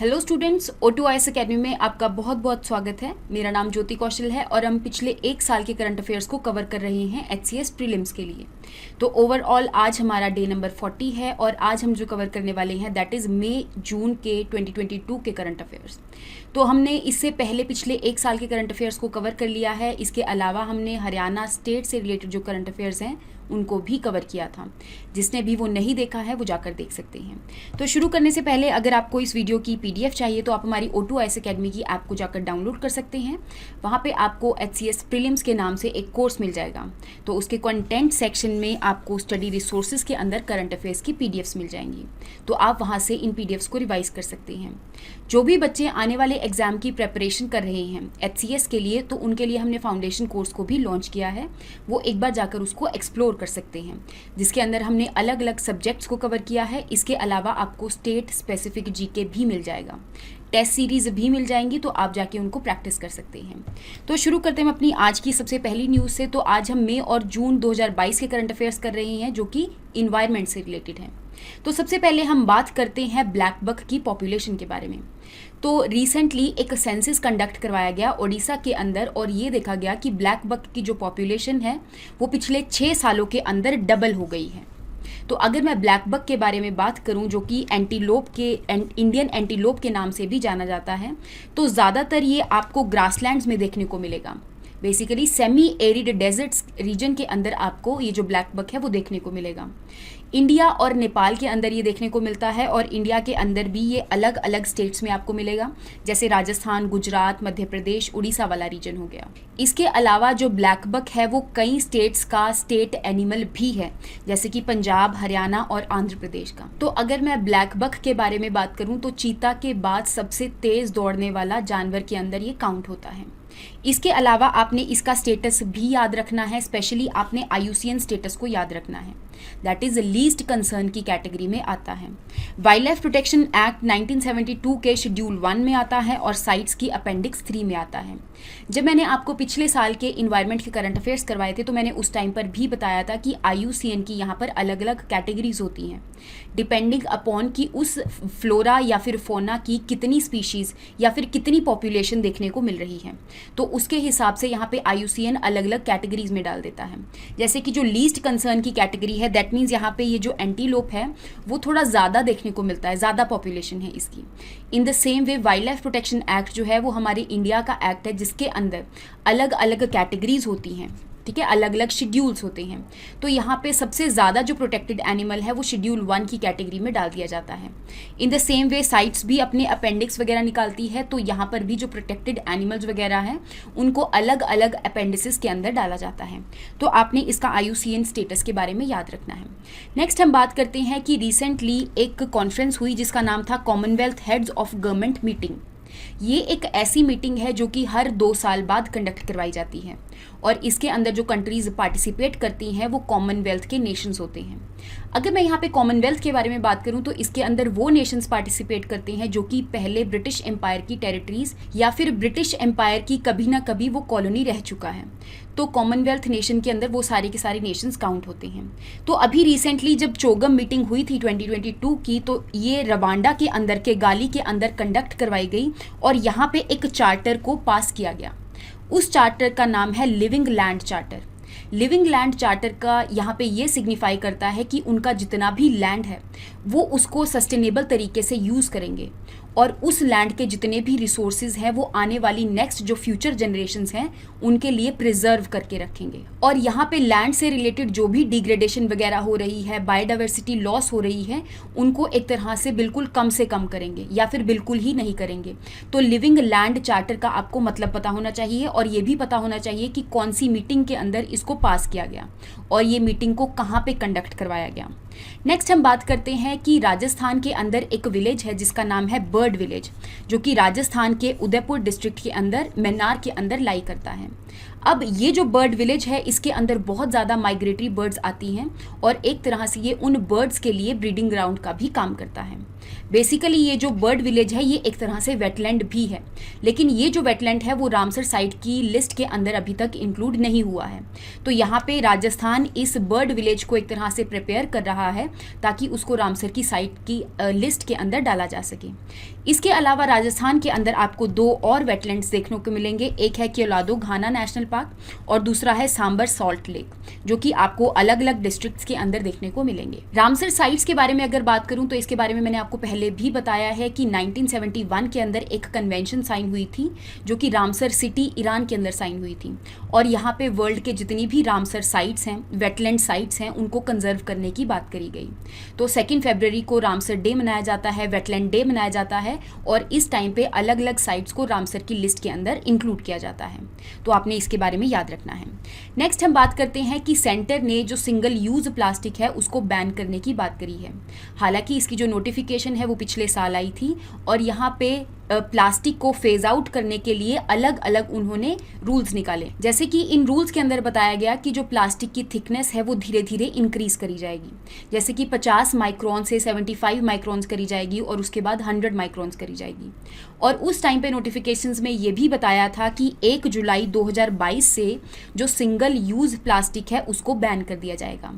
Hello students, O2IS academy में आपका बहुत बहुत स्वागत है। मेरा नाम ज्योति कौशल है और हम पिछले एक साल के करंट अफेयर्स को कवर कर रहे हैं HCS प्रीलिम्स के लिए। तो ओवरऑल आज हमारा डे नंबर 40 है और आज हम जो कवर करने वाले हैं दैट इज़ मई जून के 2022 के करंट अफेयर्स। तो हमने इससे पहले पिछले एक साल के करंट अफेयर्स को कवर कर लिया है। इसके अलावा हमने हरियाणा स्टेट से रिलेटेड जो करंट अफेयर्स हैं उनको भी कवर किया था। जिसने भी वो नहीं देखा है वो जाकर देख सकते हैं। तो शुरू करने से पहले अगर आपको इस वीडियो की PDF चाहिए तो आप हमारी O2IS अकेडमी की ऐप को जाकर डाउनलोड कर सकते हैं। वहाँ पे आपको HCS प्रीलिम्स के नाम से एक कोर्स मिल जाएगा। तो उसके कंटेंट सेक्शन में आपको स्टडी रिसोर्सेज के अंदर करंट अफेयर्स की PDFs मिल जाएंगी। तो आप वहाँ से इन PDFs को रिवाइज कर सकते हैं। जो भी बच्चे आने वाले एग्जाम की प्रेपरेशन कर रहे हैं HCS के लिए, तो उनके लिए हमने फाउंडेशन कोर्स को भी लॉन्च किया है। वो एक बार जाकर उसको एक्सप्लोर कर सकते हैं, जिसके अंदर हमने अलग अलग सब्जेक्ट्स को कवर किया है। इसके अलावा आपको स्टेट स्पेसिफिक GK भी मिल जाएगा, टेस्ट सीरीज भी मिल जाएंगी, तो आप जाके उनको प्रैक्टिस कर सकते हैं। तो शुरू करते हैं अपनी आज की सबसे पहली न्यूज़ से। तो आज हम मई और जून 2022 के करंट अफेयर्स कर रहे हैं जो कि इन्वायरमेंट से रिलेटेड हैं। तो सबसे पहले हम बात करते हैं ब्लैक बक की पॉपुलेशन के बारे में। तो रिसेंटली एक सेंसस कंडक्ट करवाया गया ओडिशा के अंदर और ये देखा गया कि ब्लैक बक की जो पॉपुलेशन है वो पिछले 6 सालों के अंदर डबल हो गई है। तो अगर मैं ब्लैक बक के बारे में बात करूं जो कि एंटीलोप के इंडियन एंटीलोप के नाम से भी जाना जाता है, तो ज़्यादातर ये आपको ग्रासलैंड्स में देखने को मिलेगा। Basically semi arid deserts region के अंदर आपको ये जो ब्लैक बक है वो देखने को मिलेगा। इंडिया और नेपाल के अंदर ये देखने को मिलता है और इंडिया के अंदर भी ये अलग अलग स्टेट्स में आपको मिलेगा, जैसे राजस्थान, गुजरात, मध्य प्रदेश, उड़ीसा वाला रीजन हो गया। इसके अलावा जो ब्लैक बक है वो कई स्टेट्स का स्टेट एनिमल भी है, जैसे कि पंजाब, हरियाणा और आंध्र प्रदेश का। तो अगर मैं ब्लैक बक के बारे में बात करूं तो चीता के बाद सबसे तेज दौड़ने वाला जानवर के अंदर ये काउंट होता है। इसके अलावा आपने इसका स्टेटस भी याद रखना है, स्पेशली आपने IUCN स्टेटस को याद रखना है। दैट इज लीस्ट कंसर्न की कैटेगरी में आता है। वाइल्ड लाइफ प्रोटेक्शन एक्ट 1972 के शेड्यूल 1 में आता है और साइट्स की अपेंडिक्स 3 में आता है। जब मैंने आपको पिछले साल के इन्वायरमेंट के करंट अफेयर्स करवाए थे तो मैंने उस टाइम पर भी बताया था कि IUCN की यहाँ पर अलग अलग कैटेगरीज होती हैं डिपेंडिंग अपॉन कि उस फ्लोरा या फिर फोना की कितनी स्पीशीज़ या फिर कितनी पॉपुलेशन देखने को मिल रही है। तो उसके हिसाब से यहाँ पे IUCN अलग अलग कैटेगरीज में डाल देता है। जैसे कि जो लीस्ट कंसर्न की कैटेगरी है दैट मीन्स यहाँ पे ये जो एंटीलोप है वो थोड़ा ज़्यादा देखने को मिलता है, ज़्यादा पॉपुलेशन है इसकी। In the same way wild life protection act जो है वो हमारे इंडिया का एक्ट है जिसके अंदर अलग अलग कैटेगरीज होती हैं, ठीक है, अलग अलग शेड्यूल्स होते हैं। तो यहाँ पे सबसे ज़्यादा जो प्रोटेक्टेड एनिमल है वो शेड्यूल 1 की कैटेगरी में डाल दिया जाता है। In the same way sites भी अपने अपेंडिक्स वगैरह निकालती है, तो यहाँ पर भी जो प्रोटेक्टेड एनिमल्स वगैरह हैं उनको अलग अलग अपेंडिसेस के अंदर डाला जाता है। तो आपने इसका IUCN स्टेटस के बारे में याद रखना है। नेक्स्ट हम बात करते हैं कि रिसेंटली एक कॉन्फ्रेंस हुई जिसका नाम था Commonwealth heads of government meeting. ये एक ऐसी मीटिंग है जो कि हर 2 साल बाद कंडक्ट करवाई जाती है और इसके अंदर जो कंट्रीज पार्टिसिपेट करती हैं वो कॉमनवेल्थ के नेशंस होते हैं। अगर मैं यहाँ पे कॉमनवेल्थ के बारे में बात करूँ तो इसके अंदर वो नेशंस पार्टिसिपेट करते हैं जो कि पहले ब्रिटिश एम्पायर की टेरिटरीज या फिर ब्रिटिश एम्पायर की कभी ना कभी वो कॉलोनी रह चुका है। तो कॉमनवेल्थ नेशन के अंदर वो सारे के सारे नेशंस काउंट होते हैं। तो अभी रिसेंटली जब चोगम मीटिंग हुई थी 2022 की, तो ये रवांडा के अंदर के गाली के अंदर कंडक्ट करवाई गई और यहाँ पे एक चार्टर को पास किया गया। उस चार्टर का नाम है living land charter. Living land charter का यहाँ पे ये सिग्निफाई करता है कि उनका जितना भी लैंड है वो उसको सस्टेनेबल तरीके से यूज़ करेंगे और उस लैंड के जितने भी रिसोर्सेज हैं वो आने वाली नेक्स्ट जो फ्यूचर जनरेशन्स हैं उनके लिए प्रिजर्व करके रखेंगे। और यहाँ पे लैंड से रिलेटेड जो भी डिग्रेडेशन वगैरह हो रही है, बायोडाइवर्सिटी लॉस हो रही है, उनको एक तरह से बिल्कुल कम से कम करेंगे या फिर बिल्कुल ही नहीं करेंगे। तो लिविंग लैंड चार्टर का आपको मतलब पता होना चाहिए और ये भी पता होना चाहिए कि कौन सी मीटिंग के अंदर इसको पास किया गया और ये मीटिंग को कहाँ पे कंडक्ट करवाया गया। नेक्स्ट हम बात करते हैं कि राजस्थान के अंदर एक विलेज है जिसका नाम है बर्ड विलेज, जो कि राजस्थान के उदयपुर डिस्ट्रिक्ट के अंदर मैनार के अंदर लाई करता है। अब ये जो बर्ड विलेज है इसके अंदर बहुत ज़्यादा माइग्रेटरी बर्ड्स आती हैं और एक तरह से ये उन बर्ड्स के लिए ब्रीडिंग ग्राउंड का भी काम करता है। बेसिकली ये जो बर्ड विलेज है ये एक तरह से वेटलैंड भी है, लेकिन ये जो वेटलैंड है वो रामसर साइट की लिस्ट के अंदर अभी तक इंक्लूड नहीं हुआ है। तो यहाँ पे राजस्थान इस बर्ड विलेज को एक तरह से प्रिपेयर कर रहा है ताकि उसको रामसर की साइट की लिस्ट के अंदर डाला जा सके। इसके अलावा राजस्थान के अंदर आपको 2 और वेटलैंड्स देखने को मिलेंगे, एक है केवलादो घाना नेशनल पार्क और दूसरा है सांबर सॉल्ट लेक, जो कि आपको अलग अलग डिस्ट्रिक्ट्स के अंदर देखने को मिलेंगे। रामसर साइट्स के बारे में अगर बात करूं तो इसके बारे में मैंने आपको पहले भी बताया है कि 1971 के अंदर एक कन्वेंशन साइन हुई थी जो कि रामसर सिटी ईरान के अंदर साइन हुई थी और यहाँ पे वर्ल्ड के जितनी भी रामसर साइट्स हैं, वेटलैंड साइट्स हैं, उनको कंजर्व करने की बात करी गई। तो 2 फरवरी को रामसर डे मनाया जाता है, वेटलैंड डे मनाया जाता है और इस टाइम पे अलग अलग साइट्स को रामसर की लिस्ट के अंदर इंक्लूड किया जाता है। तो आपने इसके बारे में याद रखना है। नेक्स्ट हम बात करते हैं कि सेंटर ने जो सिंगल यूज प्लास्टिक है उसको बैन करने की बात करी है। हालांकि इसकी जो नोटिफिकेशन है वो पिछले साल आई थी और यहाँ पे प्लास्टिक को फेज आउट करने के लिए अलग अलग उन्होंने रूल्स निकाले। जैसे कि इन रूल्स के अंदर बताया गया कि जो प्लास्टिक की थिकनेस है वो धीरे धीरे इंक्रीज करी जाएगी, जैसे कि 50 माइक्रोन से 75 माइक्रोन्स करी जाएगी और उसके बाद 100 माइक्रोन्स करी जाएगी। और उस टाइम पे नोटिफिकेशंस में ये भी बताया था कि 1 जुलाई 2022 से जो सिंगल यूज़ प्लास्टिक है उसको बैन कर दिया जाएगा।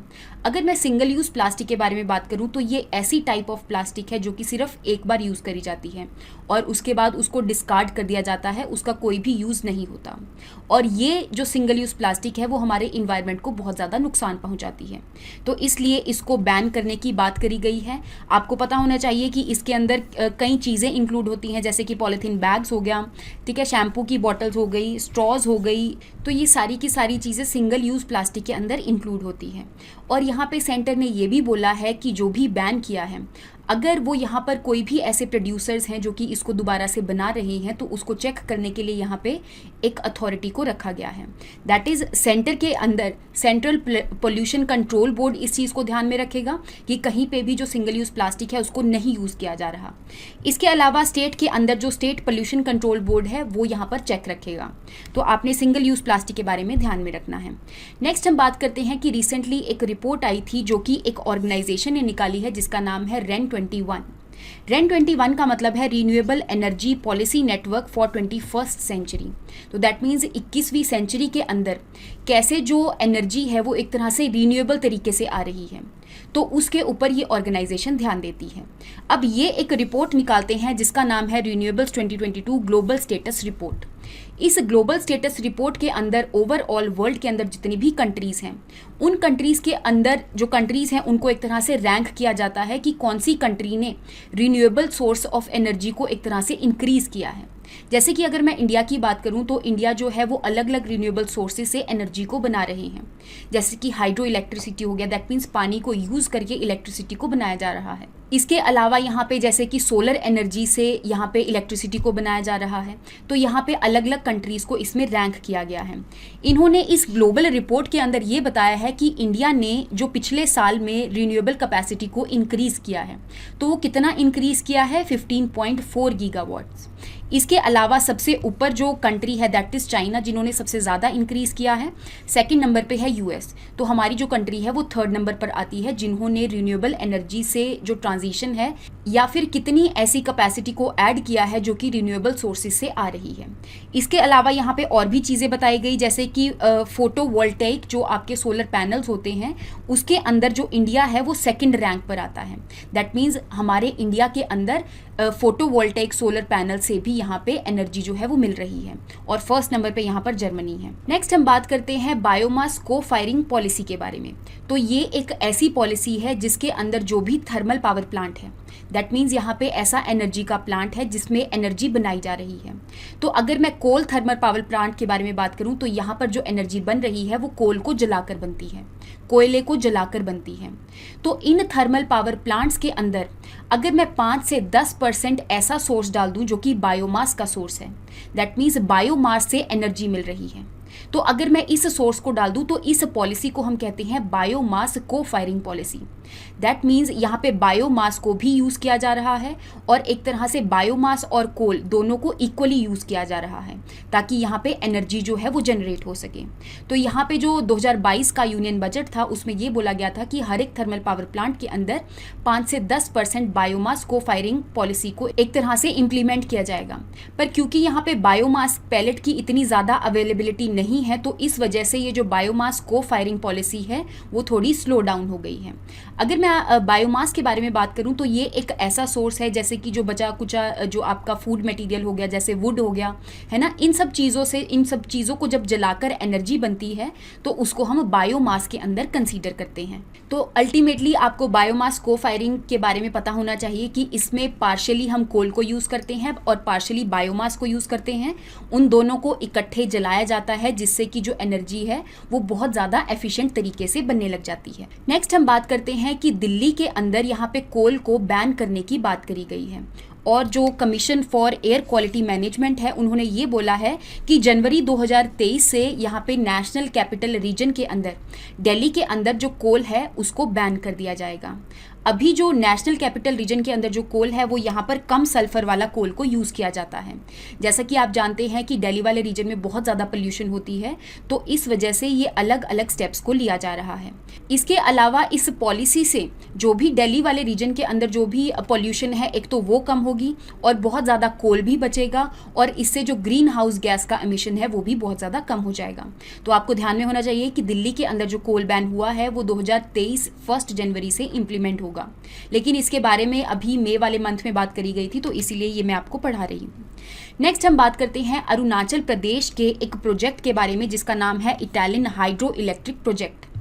अगर मैं सिंगल यूज़ प्लास्टिक के बारे में बात करूं तो ये ऐसी टाइप ऑफ प्लास्टिक है जो कि सिर्फ एक बार यूज़ करी जाती है और उसके बाद उसको डिस्कार्ड कर दिया जाता है, उसका कोई भी यूज़ नहीं होता। और ये जो सिंगल यूज़ प्लास्टिक है वो हमारे इन्वायरमेंट को बहुत ज़्यादा नुकसान पहुंचाती है, तो इसलिए इसको बैन करने की बात करी गई है। आपको पता होना चाहिए कि इसके अंदर कई चीज़ें इंक्लूड होती हैं, जैसे कि पॉलीथीन बैग्स हो गया, ठीक है, शैम्पू की बॉटल्स हो गई, स्ट्रॉज हो गई, तो ये सारी की सारी चीज़ें सिंगल यूज़ प्लास्टिक के अंदर इंक्लूड होती हैं। और यहाँ पे सेंटर ने ये भी बोला है कि जो भी बैन किया है, अगर वो यहाँ पर कोई भी ऐसे प्रोड्यूसर्स हैं जो कि इसको दोबारा से बना रहे हैं तो उसको चेक करने के लिए यहाँ पे एक अथॉरिटी को रखा गया है। दैट इज़ सेंटर के अंदर सेंट्रल पोल्यूशन कंट्रोल बोर्ड इस चीज़ को ध्यान में रखेगा कि कहीं पे भी जो सिंगल यूज़ प्लास्टिक है उसको नहीं यूज़ किया जा रहा। इसके अलावा स्टेट के अंदर जो स्टेट पोल्यूशन कंट्रोल बोर्ड है वो यहाँ पर चेक रखेगा। तो आपने सिंगल यूज़ प्लास्टिक के बारे में ध्यान में रखना है। नेक्स्ट हम बात करते हैं कि रिसेंटली एक रिपोर्ट आई थी जो कि एक ऑर्गेनाइजेशन ने निकाली है जिसका नाम है रेन 21 का मतलब है renewable energy policy network for 21st century. तो दैट मीन्स 21वीं सेंचुरी के अंदर कैसे जो एनर्जी है वो एक तरह से रीन्यूएबल तरीके से आ रही है, तो उसके ऊपर ये ऑर्गेनाइजेशन ध्यान देती है। अब ये एक रिपोर्ट निकालते हैं जिसका नाम है रीन्यूएबल्स 2022 ग्लोबल स्टेटस रिपोर्ट। इस ग्लोबल स्टेटस रिपोर्ट के अंदर ओवरऑल वर्ल्ड के अंदर जितनी भी कंट्रीज़ हैं, उन कंट्रीज़ के अंदर जो कंट्रीज़ हैं उनको एक तरह से रैंक किया जाता है कि कौन सी कंट्री ने रीन्यूएबल सोर्स ऑफ एनर्जी को एक तरह से इंक्रीज़ किया है। जैसे कि अगर मैं इंडिया की बात करूं तो इंडिया जो है वो अलग अलग रिन्यूएबल सोर्सेज से एनर्जी को बना रहे हैं, जैसे कि हाइड्रो इलेक्ट्रिसिटी हो गया, दैट मीन्स पानी को यूज़ करके इलेक्ट्रिसिटी को बनाया जा रहा है। इसके अलावा यहाँ पे जैसे कि सोलर एनर्जी से यहाँ पे इलेक्ट्रिसिटी को बनाया जा रहा है। तो यहाँ पे अलग अलग कंट्रीज़ को इसमें रैंक किया गया है। इन्होंने इस ग्लोबल रिपोर्ट के अंदर ये बताया है कि इंडिया ने जो पिछले साल में रिन्यूएबल कैपेसिटी को इंक्रीज़ किया है, तो वो कितना इंक्रीज़ किया है, 15.4 गीगावाट्स। इसके अलावा सबसे ऊपर जो कंट्री है दैट इज़ चाइना, जिन्होंने सबसे ज़्यादा इंक्रीज़ किया है। सेकंड नंबर पे है यूएस। तो हमारी जो कंट्री है वो थर्ड नंबर पर आती है जिन्होंने रिन्यूएबल एनर्जी से जो ट्रांजिशन है या फिर कितनी ऐसी कैपेसिटी को ऐड किया है जो कि रिन्यूएबल सोर्सेज से आ रही है। इसके अलावा यहाँ पे और भी चीज़ें बताई गई, जैसे कि फोटोवोल्टेइक जो आपके सोलर पैनल्स होते हैं उसके अंदर जो इंडिया है वो सेकंड रैंक पर आता है। दैट मीन्स हमारे इंडिया के अंदर फोटोवोल्टेइक सोलर पैनल से भी यहाँ पे एनर्जी जो है वो मिल रही है और फर्स्ट नंबर पे यहाँ पर जर्मनी है। नेक्स्ट हम बात करते हैं बायोमास को फायरिंग पॉलिसी के बारे में। तो ये एक ऐसी पॉलिसी है जिसके अंदर जो भी थर्मल पावर प्लांट है, दैट मीन्स यहाँ पे ऐसा एनर्जी का प्लांट है जिसमें एनर्जी बनाई जा रही है। तो अगर मैं कोल थर्मल पावर प्लांट के बारे में बात करूँ तो यहाँ पर जो एनर्जी बन रही है वो कोल को जलाकर बनती है, कोयले को जलाकर बनती है। तो इन थर्मल पावर प्लांट्स के अंदर अगर मैं 5 से 10% ऐसा सोर्स डाल दूं जो कि बायोमास का सोर्स है, दैट मीन्स बायोमास से एनर्जी मिल रही है, तो अगर मैं इस सोर्स को डाल दूं तो इस पॉलिसी को हम कहते हैं बायोमास को फायरिंग पॉलिसी। दैट मीन्स यहाँ पे बायोमास को भी यूज़ किया जा रहा है और एक तरह से बायोमास और कोल दोनों को इक्वली यूज़ किया जा रहा है ताकि यहाँ पे एनर्जी जो है वो जनरेट हो सके। तो यहाँ पे जो 2022 का यूनियन बजट था उसमें ये बोला गया था कि हर एक थर्मल पावर प्लांट के अंदर 5 से 10% बायोमास को फायरिंग पॉलिसी को एक तरह से इम्प्लीमेंट किया जाएगा। पर क्योंकि यहाँ पे बायोमास पैलेट की इतनी ज़्यादा अवेलेबिलिटी नहीं है तो इस वजह से ये जो बायोमास को फायरिंग पॉलिसी है वो थोड़ी स्लो डाउन हो गई है। अगर मैं बायोमास के बारे में बात करूं तो ये एक ऐसा सोर्स है जैसे कि जो बचा कुचा जो आपका फूड मटेरियल हो गया, जैसे वुड हो गया, है ना, इन सब चीज़ों को जब जलाकर एनर्जी बनती है तो उसको हम बायोमास के अंदर कंसीडर करते हैं। तो अल्टीमेटली आपको बायोमास को फायरिंग के बारे में पता होना चाहिए कि इसमें पार्शियली हम कोल को यूज़ करते हैं और पार्शियली बायोमास को यूज़ करते हैं। उन दोनों को इकट्ठे जलाया जाता है जिससे कि जो एनर्जी है वो बहुत ज़्यादा एफिशिएंट तरीके से बनने लग जाती है। नेक्स्ट हम बात करते हैं कि दिल्ली के अंदर यहाँ पे कोल को बैन करने की बात करी गई है और जो commission for air quality management है उन्होंने ये बोला है कि जनवरी 2023 से यहाँ पे नेशनल कैपिटल रीजन के अंदर दिल्ली के अंदर जो कोल है उसको बैन कर दिया जाएगा। अभी जो नेशनल कैपिटल रीजन के अंदर जो कोल है वो यहाँ पर कम सल्फर वाला कोल को यूज़ किया जाता है। जैसा कि आप जानते हैं कि दिल्ली वाले रीजन में बहुत ज़्यादा पोल्यूशन होती है तो इस वजह से ये अलग अलग स्टेप्स को लिया जा रहा है। इसके अलावा इस पॉलिसी से जो भी दिल्ली वाले रीजन के अंदर जो भी पोल्यूशन है एक तो वो कम होगी और बहुत ज़्यादा कोल भी बचेगा और इससे जो ग्रीन हाउस गैस का एमिशन है वो भी बहुत ज़्यादा कम हो जाएगा। तो आपको ध्यान में होना चाहिए कि दिल्ली के अंदर जो कोल बैन हुआ है वो 2023 1 जनवरी से इम्प्लीमेंट होगा, लेकिन इसके बारे में अभी मई वाले मंथ में बात करी गई थी तो इसीलिए ये मैं आपको पढ़ा रही हूँ। नेक्स्ट हम बात करते हैं अरुणाचल प्रदेश के एक प्रोजेक्ट के बारे में जिसका नाम है इटालियन हाइड्रो इलेक्ट्रिक प्रोजेक्ट।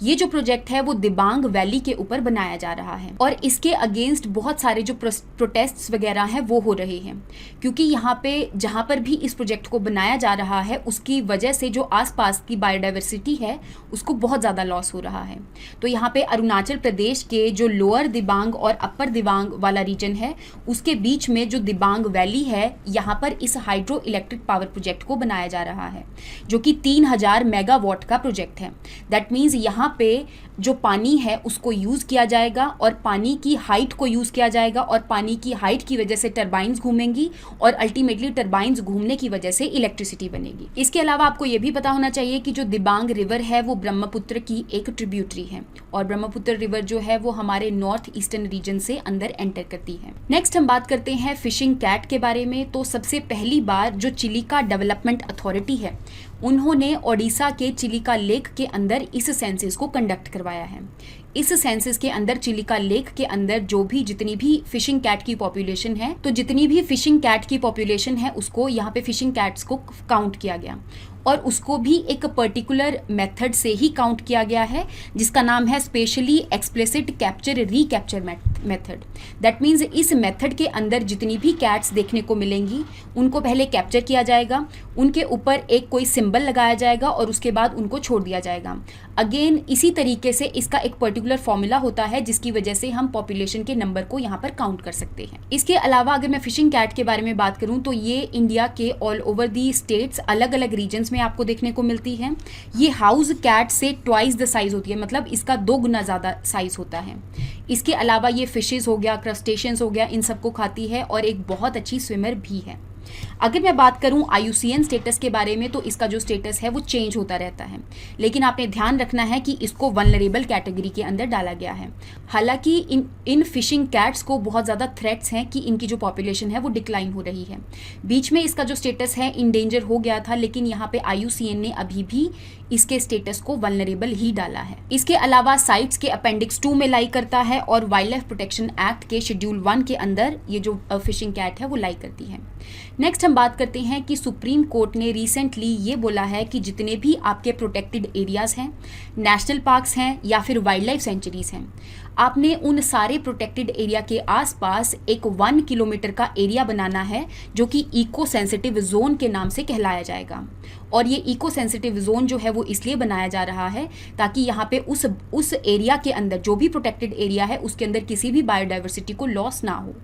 ये जो प्रोजेक्ट है वो दिबांग वैली के ऊपर बनाया जा रहा है और इसके अगेंस्ट बहुत सारे जो प्रोटेस्ट्स वगैरह हैं वो हो रहे हैं क्योंकि यहाँ पे जहाँ पर भी इस प्रोजेक्ट को बनाया जा रहा है उसकी वजह से जो आसपास की बायोडाइवर्सिटी है उसको बहुत ज़्यादा लॉस हो रहा है। तो यहाँ पे अरुणाचल प्रदेश के जो लोअर दिबांग और अपर दिबांग वाला रीजन है उसके बीच में जो दिबांग वैली है यहाँ पर इस हाइड्रो इलेक्ट्रिक पावर प्रोजेक्ट को बनाया जा रहा है जो कि 3000 मेगावाट का प्रोजेक्ट है। दैट मीन्स यहाँ पे जो पानी है उसको यूज़ किया जाएगा और पानी की हाइट को यूज़ किया जाएगा और पानी की हाइट की वजह से टरबाइंस घूमेंगी और अल्टीमेटली टरबाइंस घूमने की वजह से इलेक्ट्रिसिटी बनेगी। इसके अलावा आपको ये भी पता होना चाहिए कि जो दिबांग रिवर है वो ब्रह्मपुत्र की एक ट्रिब्यूटरी है और ब्रह्मपुत्र रिवर जो है वो हमारे नॉर्थ ईस्टर्न रीजन से अंदर एंटर करती है। नेक्स्ट हम बात करते हैं फिशिंग कैट के बारे में। तो सबसे पहली बार जो चिलिका डेवलपमेंट अथॉरिटी है उन्होंने ओडिशा के चिलिका लेक के अंदर इस सेंसस को कंडक्ट करवाया है। इस सेंसस के अंदर चिलिका लेक के अंदर जितनी भी फिशिंग कैट की पॉपुलेशन है तो जितनी भी फिशिंग कैट की पॉपुलेशन है उसको यहाँ पे फिशिंग कैट्स को काउंट किया गया और उसको भी एक पर्टिकुलर मेथड से ही काउंट किया गया है जिसका नाम है specially explicit capture recapture method. That means इस मेथड के अंदर जितनी भी कैट्स देखने को मिलेंगी उनको पहले कैप्चर किया जाएगा, उनके ऊपर एक कोई सिंबल लगाया जाएगा और उसके बाद उनको छोड़ दिया जाएगा। अगेन इसी तरीके से इसका एक पर्टिकुलर फॉर्मूला होता है जिसकी वजह से हम पॉपुलेशन के नंबर को यहाँ पर काउंट कर सकते हैं। इसके अलावा अगर मैं फिशिंग कैट के बारे में बात करूँ तो ये इंडिया के ऑल ओवर दी स्टेट्स अलग अलग रीजन्स में आपको देखने को मिलती है। ये हाउस कैट से ट्वाइस द साइज होती है, मतलब इसका 2 गुना ज़्यादा साइज होता है। इसके अलावा ये फिशेस हो गया, क्रस्टेशियंस हो गया, इन सबको खाती है और एक बहुत अच्छी स्विमर भी है। अगर मैं बात करूं IUCN स्टेटस के बारे में तो इसका जो स्टेटस है वो चेंज होता रहता है, लेकिन आपने ध्यान रखना है कि इसको वल्नरेबल कैटेगरी के अंदर डाला गया है। हालांकि इन फिशिंग कैट्स को बहुत ज़्यादा थ्रेट्स हैं कि इनकी जो पॉपुलेशन है वो डिक्लाइन हो रही है। बीच में इसका जो स्टेटस है इंडेंजर हो गया था, लेकिन यहाँ पे IUCN ने अभी भी इसके स्टेटस को वल्नरेबल ही डाला है। इसके अलावा साइट्स के अपेंडिक्स 2 में लाई करता है और वाइल्ड लाइफ प्रोटेक्शन एक्ट के शेड्यूल 1 के अंदर ये जो फिशिंग कैट है वो लाई करती है। नेक्स्ट हम बात करते हैं कि सुप्रीम कोर्ट ने रिसेंटली ये बोला है कि जितने भी आपके प्रोटेक्टेड एरियाज़ हैं, नेशनल पार्क्स हैं या फिर वाइल्ड लाइफ सेंचुरीज़ हैं, आपने उन सारे प्रोटेक्टेड एरिया के आसपास एक 1 किलोमीटर का एरिया बनाना है जो कि इको सेंसिटिव जोन के नाम से कहलाया जाएगा। और ये इको सेंसिटिव जोन जो है वो इसलिए बनाया जा रहा है ताकि यहाँ पे उस एरिया के अंदर जो भी प्रोटेक्टेड एरिया है उसके अंदर किसी भी बायोडाइवर्सिटी को लॉस ना हो।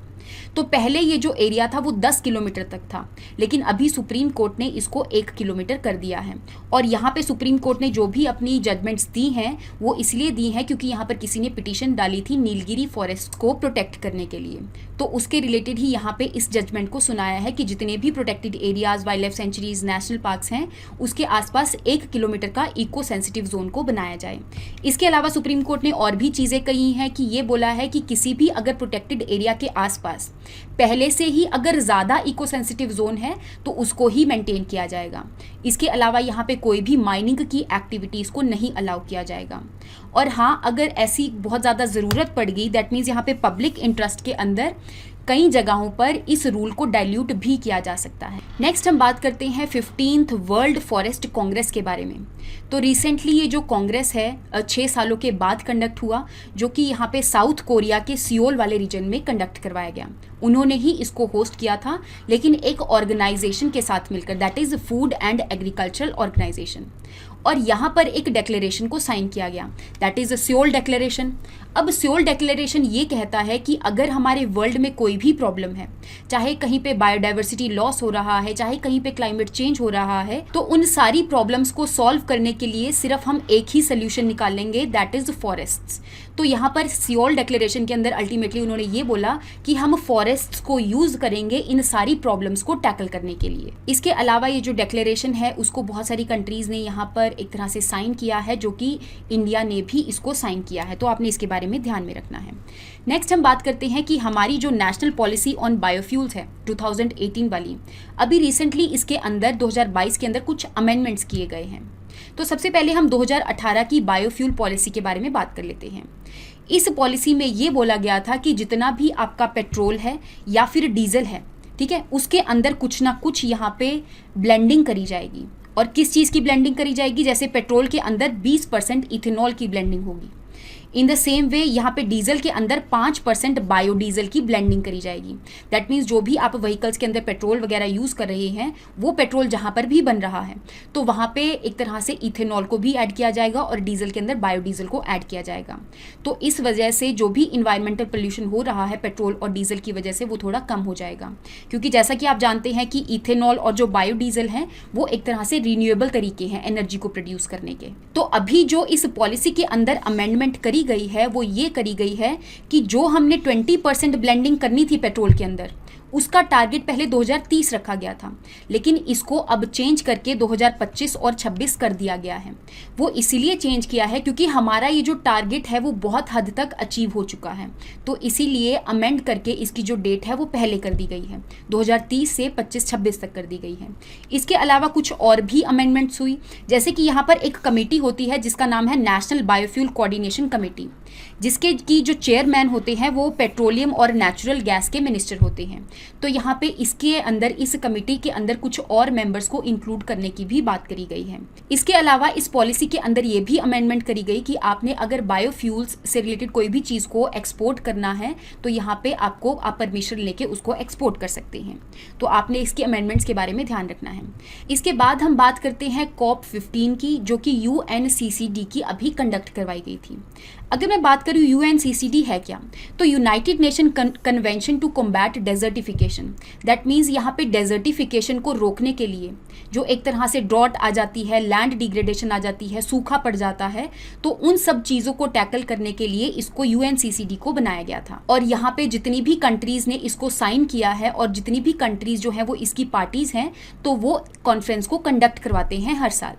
तो पहले ये जो एरिया था वो 10 किलोमीटर तक था, लेकिन अभी सुप्रीम कोर्ट ने इसको 1 किलोमीटर कर दिया है। और यहाँ पे सुप्रीम कोर्ट ने जो भी अपनी जजमेंट्स दी हैं वो इसलिए दी हैं क्योंकि यहाँ पर किसी ने पिटीशन डाली थी नीलगिरी फॉरेस्ट को प्रोटेक्ट करने के लिए, तो उसके रिलेटेड ही यहाँ पे इस जजमेंट को सुनाया है कि जितने भी protected areas, wild life sanctuaries, national parks हैं उसके आसपास 1 किलोमीटर का इको सेंसिटिव जोन को बनाया जाए। इसके अलावा सुप्रीम कोर्ट ने और भी चीज़ें कही हैं कि ये बोला है कि किसी भी अगर प्रोटेक्टेड एरिया के आसपास पहले से ही अगर ज़्यादा इको सेंसिटिव जोन है तो उसको ही मेंटेन किया जाएगा। इसके अलावा यहाँ पे कोई भी माइनिंग की एक्टिविटीज़ को नहीं अलाउ किया जाएगा। और हाँ, अगर ऐसी बहुत ज़्यादा ज़रूरत पड़ गई, दैट मीन्स यहाँ पे पब्लिक इंटरेस्ट के अंदर कई जगहों पर इस रूल को डाइल्यूट भी किया जा सकता है। नेक्स्ट हम बात करते हैं 15th वर्ल्ड फॉरेस्ट कांग्रेस के बारे में। तो रिसेंटली ये जो कांग्रेस है 6 सालों के बाद कंडक्ट हुआ, जो कि यहाँ पे साउथ कोरिया के सियोल वाले रीजन में कंडक्ट करवाया गया। उन्होंने ही इसको होस्ट किया था, लेकिन एक ऑर्गेनाइजेशन के साथ मिलकर, that is food and agricultural organization. और यहाँ पर एक डेक्लेरेशन को साइन किया गया, दैट इज़ सियोल डेक्लेरेशन। अब सियोल डेक्लेरेशन ये कहता है कि अगर हमारे वर्ल्ड में कोई भी प्रॉब्लम है, चाहे कहीं पे बायोडाइवर्सिटी लॉस हो रहा है, चाहे कहीं पे क्लाइमेट चेंज हो रहा है, तो उन सारी प्रॉब्लम्स को सॉल्व करने के लिए सिर्फ हम एक ही सोल्यूशन निकालेंगे, दैट इज़ फॉरेस्ट्स। तो यहाँ पर सियोल डेक्लेरेशन के अंदर अल्टीमेटली उन्होंने ये बोला कि हम फॉरेस्ट्स को यूज़ करेंगे इन सारी प्रॉब्लम्स को टैकल करने के लिए। इसके अलावा ये जो डेक्लेरेशन है उसको बहुत सारी कंट्रीज़ ने यहाँ पर एक तरह से साइन किया है, जो कि इंडिया ने भी इसको साइन किया है, तो आपने इसके बारे में ध्यान में रखना है। नेक्स्ट हम बात करते हैं कि हमारी जो नेशनल पॉलिसी ऑन बायोफ्यूल्स है 2018 वाली, अभी रिसेंटली इसके अंदर 2022 के अंदर कुछ अमेंडमेंट्स किए गए हैं। तो सबसे पहले हम 2018 की बायोफ्यूल पॉलिसी के बारे में बात कर लेते हैं। इस पॉलिसी में ये बोला गया था कि जितना भी आपका पेट्रोल है या फिर डीजल है, ठीक है, उसके अंदर कुछ ना कुछ यहाँ पे ब्लेंडिंग करी जाएगी। और किस चीज़ की ब्लेंडिंग करी जाएगी? जैसे पेट्रोल के अंदर 20% इथेनॉल की ब्लेंडिंग होगी, इन द सेम वे यहाँ पे डीजल के अंदर 5% बायोडीजल की ब्लेंडिंग करी जाएगी। दैट मीन्स जो भी आप व्हीकल्स के अंदर पेट्रोल वगैरह यूज़ कर रहे हैं, वो पेट्रोल जहाँ पर भी बन रहा है तो वहाँ पे एक तरह से इथेनॉल को भी ऐड किया जाएगा और डीजल के अंदर बायोडीजल को ऐड किया जाएगा। तो इस वजह से जो भी इन्वायरमेंटल पोल्यूशन हो रहा है पेट्रोल और डीजल की वजह से, वो थोड़ा कम हो जाएगा। क्योंकि जैसा कि आप जानते हैं कि इथेनॉल और जो बायोडीजल हैं वो एक तरह से रिन्यूएबल तरीके हैं एनर्जी को प्रोड्यूस करने के। तो अभी जो इस पॉलिसी के अंदर अमेंडमेंट करी गई है वो ये करी गई है कि जो हमने 20% ब्लेंडिंग करनी थी पेट्रोल के अंदर, उसका टारगेट पहले 2030 रखा गया था, लेकिन इसको अब चेंज करके 2025 और 26 कर दिया गया है। वो इसीलिए चेंज किया है क्योंकि हमारा ये जो टारगेट है वो बहुत हद तक अचीव हो चुका है, तो इसीलिए अमेंड करके इसकी जो डेट है वो पहले कर दी गई है, 2030 से 25-26 तक कर दी गई है। इसके अलावा कुछ और भी अमेंडमेंट्स हुई, जैसे कि यहाँ पर एक कमेटी होती है जिसका नाम है नेशनल बायोफ्यूल कोऑर्डिनेशन कमेटी, जिसके की जो चेयरमैन होते हैं वो पेट्रोलियम और नेचुरल गैस के मिनिस्टर होते हैं। तो यहाँ पे इसके अंदर, इस कमेटी के अंदर कुछ और मेंबर्स को इंक्लूड करने की भी बात करी गई है। इसके अलावा इस पॉलिसी के अंदर ये भी अमेंडमेंट करी गई कि आपने अगर बायोफ्यूल्स से रिलेटेड कोई भी चीज़ को एक्सपोर्ट करना है तो यहाँ पे आप परमिशन लेके उसको एक्सपोर्ट कर सकते हैं। तो आपने इसके अमेंडमेंट्स के बारे में ध्यान रखना है। इसके बाद हम बात करते हैं COP15 की, जो कि UNCCD की अभी कंडक्ट करवाई गई थी। अगर मैं बात करूँ UNCCD है क्या, तो united nation convention to combat desertification. That means यहाँ पे डेजर्टिफिकेशन को रोकने के लिए, जो एक तरह से ड्रॉट आ जाती है, लैंड डिग्रेडेशन आ जाती है, सूखा पड़ जाता है, तो उन सब चीज़ों को टैकल करने के लिए इसको UNCCD को बनाया गया था। और यहाँ पे जितनी भी कंट्रीज़ ने इसको साइन किया है और जितनी भी कंट्रीज़ जो हैं वो इसकी पार्टीज़ हैं, तो वो कॉन्फ्रेंस को कंडक्ट करवाते हैं हर साल।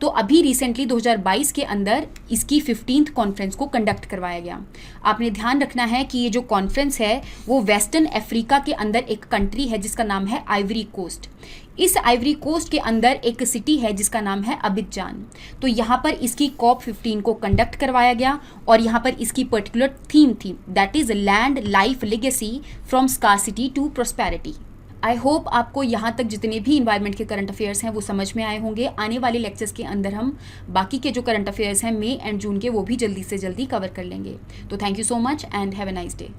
तो अभी रिसेंटली 2022 के अंदर इसकी 15th कॉन्फ्रेंस को कंडक्ट करवाया गया। आपने ध्यान रखना है कि ये जो कॉन्फ्रेंस है वो वेस्टर्न अफ्रीका के अंदर एक कंट्री है जिसका नाम है आइवरी कोस्ट। इस आइवरी कोस्ट के अंदर एक सिटी है जिसका नाम है अबिजान। तो यहाँ पर इसकी COP15 को कंडक्ट करवाया गया और यहाँ पर इसकी पर्टिकुलर थीम थी, that is land life legacy from scarcity to prosperity. I hope आपको यहाँ तक जितने भी इन्वायरमेंट के करंट अफेयर्स हैं वो समझ में आए होंगे। आने वाले लेक्चर्स के अंदर हम बाकी के जो करंट अफेयर्स हैं मई एंड जून के, वो भी जल्दी से जल्दी कवर कर लेंगे। तो thank you so much and have a nice day.